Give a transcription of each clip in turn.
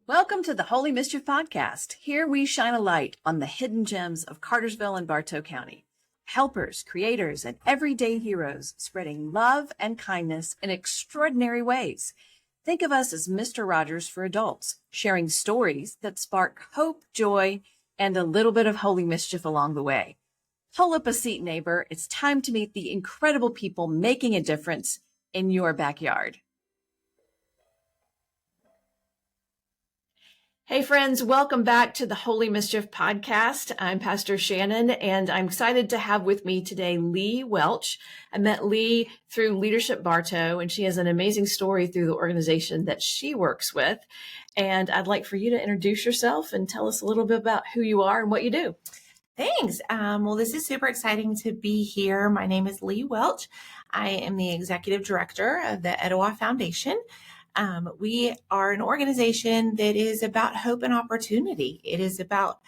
Welcome to the Holy Mischief podcast. Here we shine a light on the hidden gems of Cartersville and Bartow County. Helpers, creators, and everyday heroes spreading love and kindness in extraordinary ways. Think of us as Mr. Rogers for adults, sharing stories that spark hope, joy, and a little bit of holy mischief along the way. Pull up a seat, neighbor. It's time to meet the incredible people making a difference in your backyard. Hey friends, welcome back to the Holy Mischief podcast. I'm Pastor Shannon, and I'm excited to have with me today Leigh Welch. I met Leigh through Leadership Bartow, and she has an amazing story through the organization that she works with. And I'd like for you to introduce yourself and tell us a little bit about who you are and what you do. Thanks. Well, this is super exciting to be here. My name is Leigh Welch. I am the executive director of the Etowah Foundation. We are an organization that is about hope and opportunity. It is about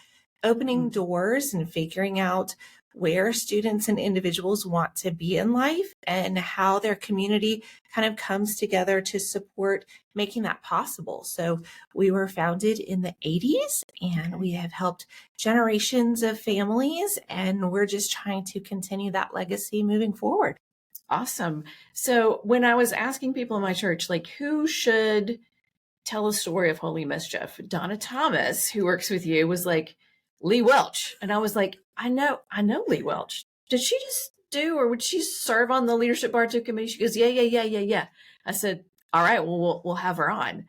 opening doors and figuring out where students and individuals want to be in life and how their community kind of comes together to support making that possible. So we were founded in the 80s and we have helped generations of families, and we're just trying to continue that legacy moving forward. Awesome. So when I was asking people in my church, like, who should tell a story of Holy Mischief? Donna Thomas, who works with you, was like, Leigh Welch. And I was like, I know Leigh Welch. Did she just or would she serve on the Leadership Bartow committee? She goes, yeah. I said, all right, well, we'll have her on.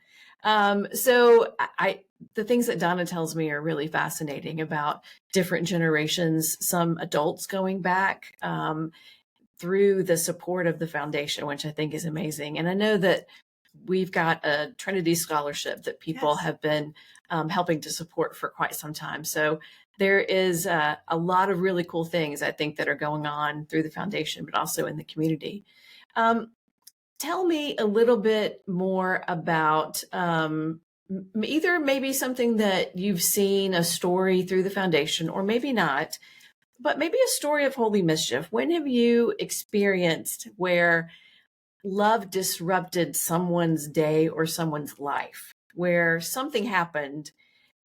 So the things that Donna tells me are really fascinating about different generations, some adults going back, through the support of the foundation, which I think is amazing. And I know that we've got a Trinity scholarship that people have been helping to support for quite some time. So there is a lot of really cool things, I think, that are going on through the foundation, but also in the community. Tell me a little bit more about either maybe something that you've seen, a story through the foundation, or maybe not, but maybe a story of Holy Mischief. When have you experienced where love disrupted someone's day or someone's life, where something happened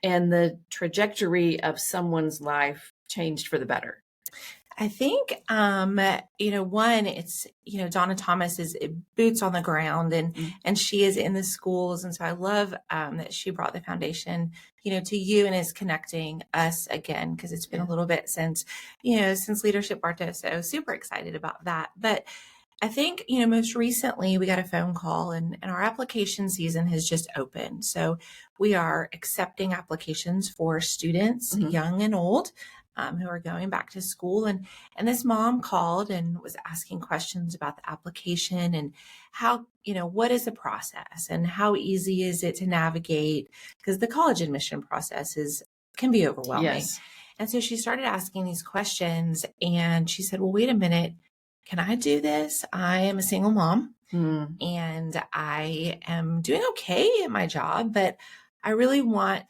and the trajectory of someone's life changed for the better? I think, one, it's, Donna Thomas is boots on the ground and she is in the schools. And so I love that she brought the foundation, to you and is connecting us again, because it's been a little bit since Leadership Bartow. So super excited about that. But I think, most recently we got a phone call and our application season has just opened. So we are accepting applications for students, young and old, who are going back to school. And this mom called and was asking questions about the application and how, what is the process and how easy is it to navigate? Because the college admission process can be overwhelming. Yes. And so she started asking these questions and she said, well, wait a minute. Can I do this? I am a single mom and I am doing okay at my job, but I really want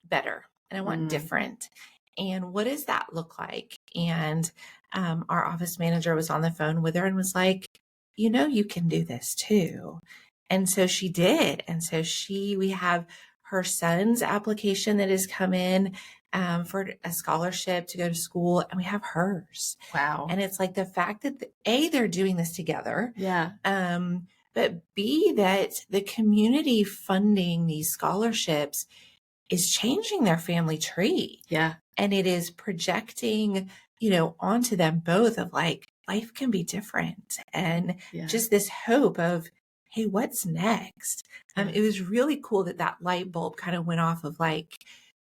better and I want different. And what does that look like? And our office manager was on the phone with her and was like, you can do this too. And so she did. And so we have her son's application that has come in for a scholarship to go to school, and we have hers. Wow. And it's like the fact that they're doing this together. Yeah. But B, that the community funding these scholarships is changing their family tree. Yeah. And it is projecting, onto them both of like, life can be different. And just this hope of, hey, what's next? It was really cool that light bulb kind of went off of like,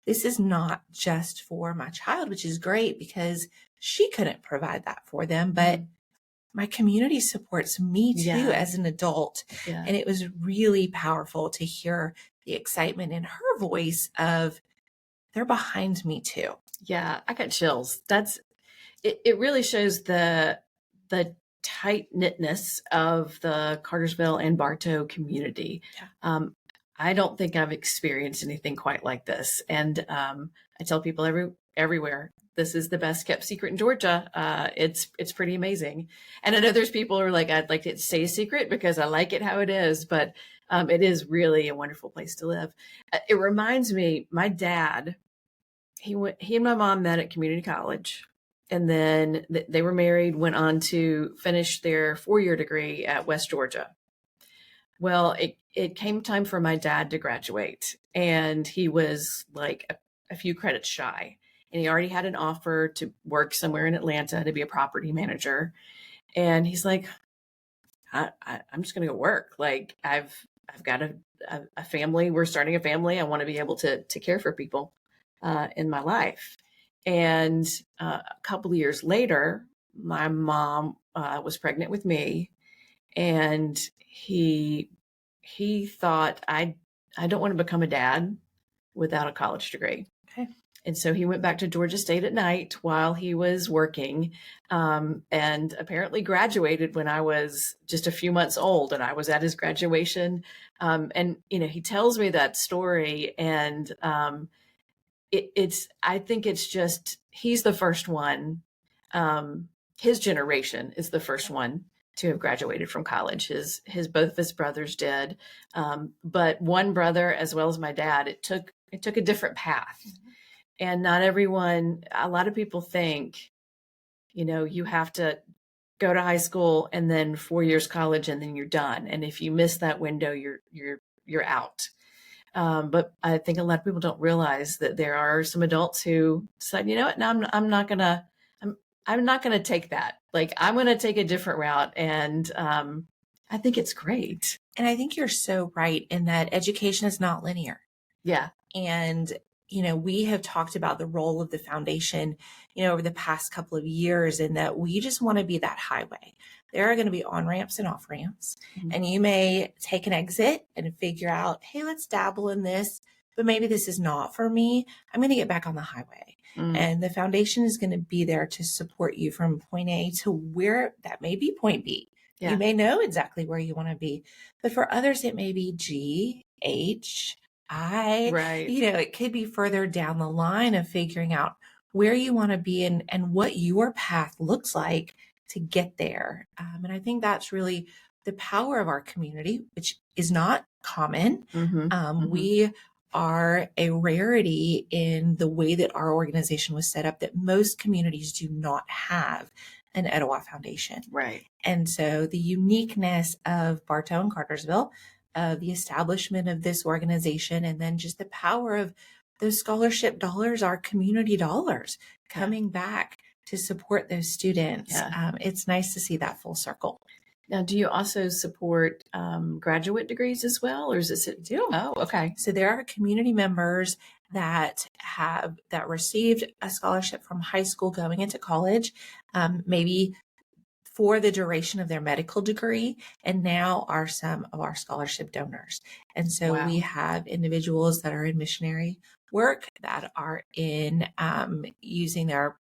this is not just for my child, which is great because she couldn't provide that for them, but my community supports me too as an adult. Yeah. And it was really powerful to hear the excitement in her voice of, they're behind me too. Yeah, I got chills. It really shows the tight-knitness of the Cartersville and Bartow community. Yeah. I don't think I've experienced anything quite like this. And I tell people everywhere, this is the best kept secret in Georgia. It's pretty amazing. And I know there's people who are like, I'd like it to stay a secret because I like it how it is. But It is really a wonderful place to live. It reminds me, my dad, he and my mom met at community college, and then they were married, went on to finish their 4-year degree at West Georgia. Well, it came time for my dad to graduate, and he was like a few credits shy, and he already had an offer to work somewhere in Atlanta to be a property manager. And he's like, I'm just going to go work. Like I've got a family. We're starting a family. I want to be able to care for people in my life. And a couple of years later, my mom was pregnant with me, and he thought I don't want to become a dad without a college degree. Okay. And so he went back to Georgia State at night while he was working, and apparently graduated when I was just a few months old, and I was at his graduation. And, he tells me that story, and I think it's just, he's the first one. His generation is the first one to have graduated from college. Both of his brothers did. But one brother, as well as my dad, it took a different path. Mm-hmm. And not everyone, a lot of people think, you have to go to high school and then 4 years college and then you're done. And if you miss that window, you're out. But I think a lot of people don't realize that there are some adults who decide, you know what, no, I'm not gonna take that. Like, I'm gonna take a different route. And I think it's great. And I think you're so right in that education is not linear. Yeah. And we have talked about the role of the foundation, over the past couple of years, in that we just want to be that highway. There are going to be on-ramps and off-ramps. Mm-hmm. And you may take an exit and figure out, hey, let's dabble in this, but maybe this is not for me. I'm going to get back on the highway. Mm-hmm. And the foundation is going to be there to support you from point A to where that may be point B. Yeah. You may know exactly where you want to be, but for others, it may be G, H, I, right. It could be further down the line of figuring out where you want to be and what your path looks like to get there. And I think that's really the power of our community, which is not common. Mm-hmm. Mm-hmm. We are a rarity in the way that our organization was set up, that most communities do not have an Etowah Foundation. Right. And so the uniqueness of Bartow and Cartersville, the establishment of this organization, and then just the power of those scholarship dollars, our community dollars, coming back to support those students. Yeah. It's nice to see that full circle. Now, do you also support graduate degrees as well, or is this it? Do? Oh, okay. So there are community members that received a scholarship from high school going into college, maybe for the duration of their medical degree, and now are some of our scholarship donors. And so wow. We have individuals that are in missionary work, that are in using their,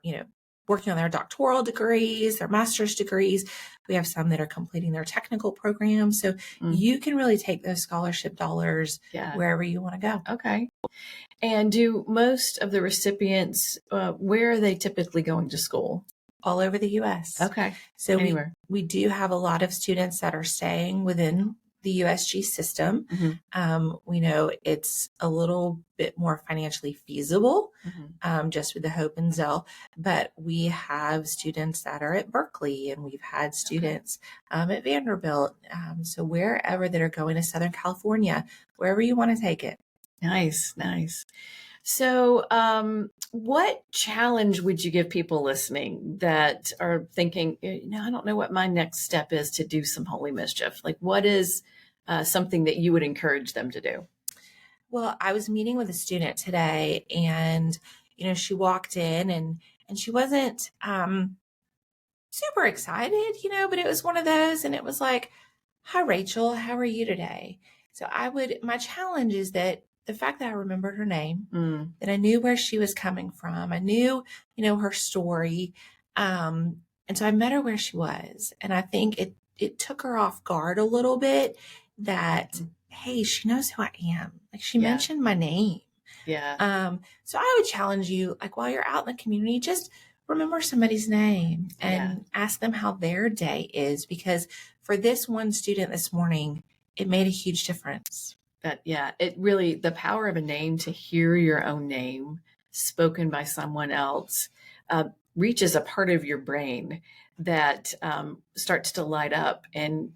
working on their doctoral degrees, their master's degrees. We have some that are completing their technical programs. So you can really take those scholarship dollars wherever you want to go. Okay. And do most of the recipients, where are they typically going to school? All over the U.S. Okay. So we do have a lot of students that are staying within the USG system. Mm-hmm. We know it's a little bit more financially feasible, just with the Hope and Zell, but we have students that are at Berkeley, and we've had students at Vanderbilt. So wherever that are going to Southern California, wherever you want to take it. Nice. So what challenge would you give people listening that are thinking, I don't know what my next step is to do some Holy Mischief? Like, what is something that you would encourage them to do? Well, I was meeting with a student today, and, she walked in and she wasn't super excited, but it was one of those, and it was like, hi, Rachel, how are you today? So my challenge is that the fact that I remembered her name, that I knew where she was coming from, I knew, her story. And so I met her where she was. And I think it took her off guard a little bit that, hey, she knows who I am. Like, she mentioned my name. Yeah. So I would challenge you, like, while you're out in the community, just remember somebody's name and ask them how their day is. Because for this one student this morning, it made a huge difference. It really, the power of a name, to hear your own name spoken by someone else, reaches a part of your brain that starts to light up and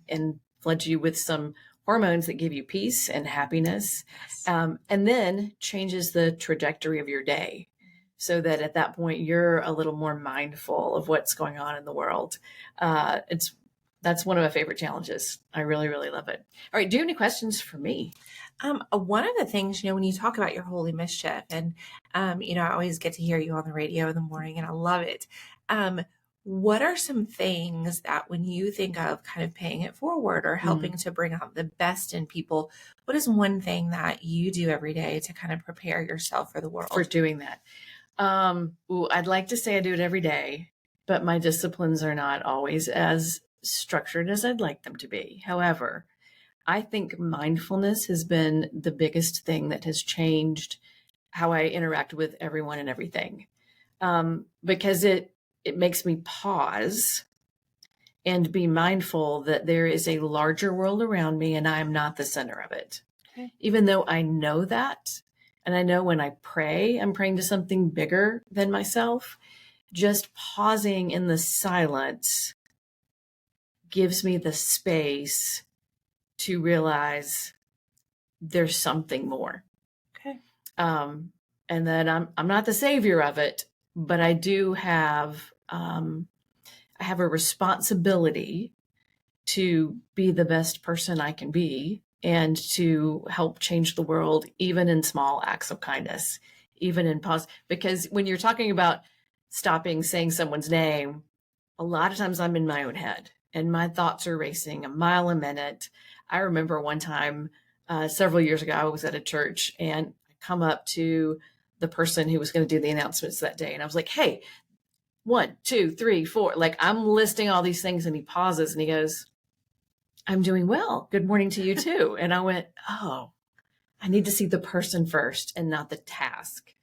floods you with some hormones that give you peace and happiness, and then changes the trajectory of your day, so that at that point you're a little more mindful of what's going on in the world. That's one of my favorite challenges. I really, really love it. All right. Do you have any questions for me? One of the things, when you talk about your Holy Mischief, and, I always get to hear you on the radio in the morning, and I love it. What are some things that when you think of kind of paying it forward or helping to bring out the best in people, what is one thing that you do every day to kind of prepare yourself for the world? For doing that? I'd like to say I do it every day, but my disciplines are not always as structured as I'd like them to be. However, I think mindfulness has been the biggest thing that has changed how I interact with everyone and everything, because it makes me pause and be mindful that there is a larger world around me and I am not the center of it. Okay. Even though I know that, and I know when I pray, I'm praying to something bigger than myself, just pausing in the silence gives me the space to realize there's something more. Okay. And that I'm not the savior of it, but I do have, I have a responsibility to be the best person I can be and to help change the world, even in small acts of kindness, even in pause. Because when you're talking about stopping saying someone's name, a lot of times I'm in my own head and my thoughts are racing a mile a minute. I remember one time several years ago, I was at a church and I come up to the person who was going to do the announcements that day. And I was like, hey, 1, 2, 3, 4, like I'm listing all these things. And he pauses and he goes, I'm doing well. Good morning to you too. And I went, oh, I need to see the person first and not the task.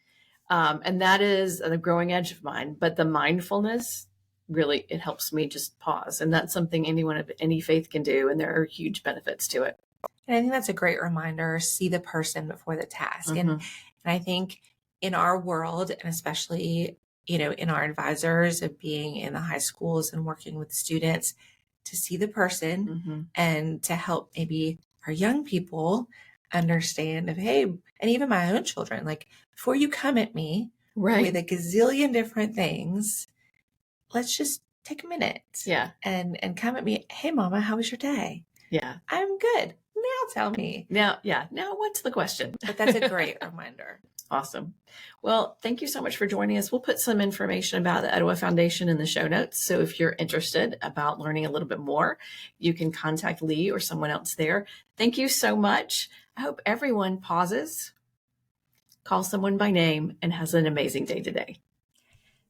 And that is a growing edge of mine, but the mindfulness, really, it helps me just pause. And that's something anyone of any faith can do. And there are huge benefits to it. And I think that's a great reminder, see the person before the task. Mm-hmm. And I think in our world, and especially, in our advisors of being in the high schools and working with students, to see the person Mm-hmm. and to help maybe our young people understand of, hey, and even my own children, like, before you come at me with a gazillion different things, let's just take a minute. Yeah. And come at me. Hey, Mama, how was your day? Yeah. I'm good. Now tell me. Now, what's the question? But that's a great reminder. Awesome. Well, thank you so much for joining us. We'll put some information about the Etowah Foundation in the show notes. So if you're interested about learning a little bit more, you can contact Leigh or someone else there. Thank you so much. I hope everyone pauses, calls someone by name, and has an amazing day today.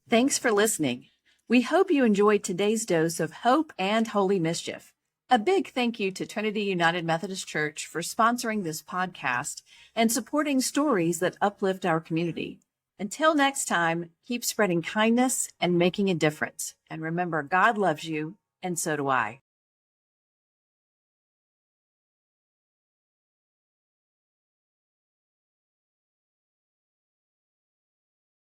Thanks for listening. We hope you enjoyed today's dose of hope and holy mischief. A big thank you to Trinity United Methodist Church for sponsoring this podcast and supporting stories that uplift our community. Until next time, keep spreading kindness and making a difference. And remember, God loves you, and so do I.